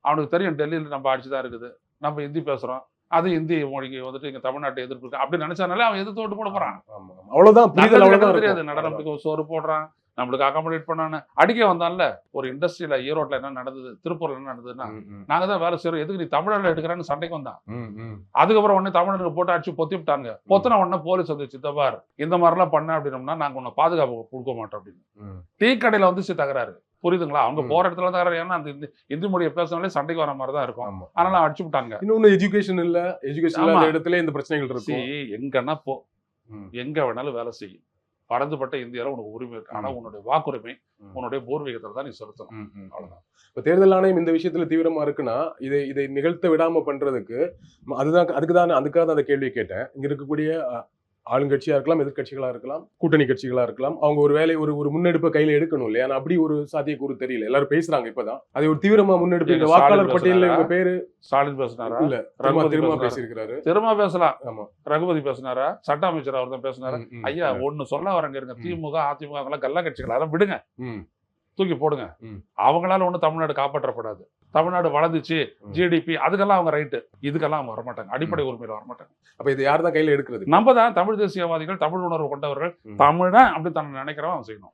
அவனுக்கு தெரியும் டெல்லியில் நம்ம ஆட்சி தான் இருக்குது, நம்ம ஹிந்தி பேசுறோம், அது இந்தி மொழிக்கு வந்துட்டு இங்க தமிழ்நாட்டை எதிர்ப்பு இருக்கு அப்படி நினைச்சானாலே அவன் எதிர்த்து ஓட்டு போட போறான். அவ்வளவுதான் புரிதல், அவ்வளவுதான் தெரியாது. நடனத்துக்கு சோறு போடுறான், நம்மளுக்கு அகாமடேட் பண்ணான்னு அடிக்க வந்தான்ல. ஒரு இண்டஸ்ட்ரியில ஈரோட்ல என்ன நடந்தது, திருப்பூர்ல என்ன நடந்ததுன்னா, நாங்க தான் வேலை செய்யறோம், எதுக்கு நீ தமிழ்நாட்டில் எடுக்கிறான்னு சண்டைக்கு வந்தான். அதுக்கப்புறம் உடனே தமிழனுக்கு போட்டு அடிச்சு பொத்தி விட்டாங்க. பொத்தின உடனே போலீஸ் வந்து சித்தப்பார் இந்த மாதிரிலாம் பண்ண அப்படின்னோம்னா நாங்க உன்னை பாதுகாப்பு கொடுக்க மாட்டோம் அப்படின்னு. டீ கடையில வந்து தகராறு, புரியுதுங்களா? அவங்க போற இடத்துல தகராறு. ஏன்னா அந்த இந்தி மொழியை பேசினாலே சண்டைக்கு வர மாதிரி தான் இருக்கும். அதனால அடிச்சு விட்டாங்க. இன்னொன்னு எஜுகேஷன் இல்ல, எஜுகேஷன் இல்லாத இடத்துல இந்த பிரச்சனைகள் இருக்கு. எங்கன்னா போ, எங்க வேணாலும் வேலை செய்யும், பறந்துபட்ட இந்தியாவில் உனக்கு உரிமை இருக்கு. ஆனா உன்னுடைய வாக்குரிமை உன்னுடைய பூர்வீகத்தில் தான் நீ செலுத்தணும். அவ்வளவுதான். இப்ப தேர்தல் ஆணையம் இந்த விஷயத்துல தீவிரமா இருக்குன்னா இதை நிகழ்த்த விடாம பண்றதுக்கு அதுக்காக தான் அந்த கேள்வியை கேட்டேன். இங்க இருக்கக்கூடிய ஆளுங்கட்சியா இருக்கலாம், எதிர்கட்சிகளா இருக்கலாம், கூட்டணி கட்சிகளா இருக்கலாம், அவங்க ஒரு வேலை ஒரு முன்னெடுப்பை கையில எடுக்கணும் இல்லையா? அப்படி ஒரு சாத்தியக்கூறு தெரியல. எல்லாரும் பேசுறாங்க இப்பதான், அதை ஒரு தீவிரமா முன்னெடுப்பு. இந்த வாக்காளர் பட்டியலில் உங்க பேரு ஸ்டாலின் பேசினாரா? இல்ல, திரும்ப பேசியிருக்கிறாரு. திரும்ப பேசலாம். ஆமா, ரகுபதி பேசினாரா? சட்ட அமைச்சர் அவர் தான் பேசினாரா? ஐயா ஒண்ணு சொல்ல வரங்க இருங்க, திமுக அதிமுக எல்லாம் கல்லா கட்சிகள், அதெல்லாம் விடுங்க, தூக்கி போடுங்க. அவங்களால ஒண்ணு தமிழ்நாடு காப்பாற்றப்படாது. தமிழ்நாடு வளர்ந்துச்சு, ஜிடிபி, அதுக்கெல்லாம் அவங்க ரைட்டு, இதுக்கெல்லாம் அவங்க வரமாட்டாங்க, அடிப்படை உரிமையில வரமாட்டாங்க. அப்ப இது யார் தான் கையில எடுக்கிறது? நம்ம தான் தமிழ் தேசியவாதிகள், தமிழ் உணர்வு கொண்டவர்கள், தமிழன் அப்படி தன்னை நினைக்கிறவன் அவன் செய்யணும்.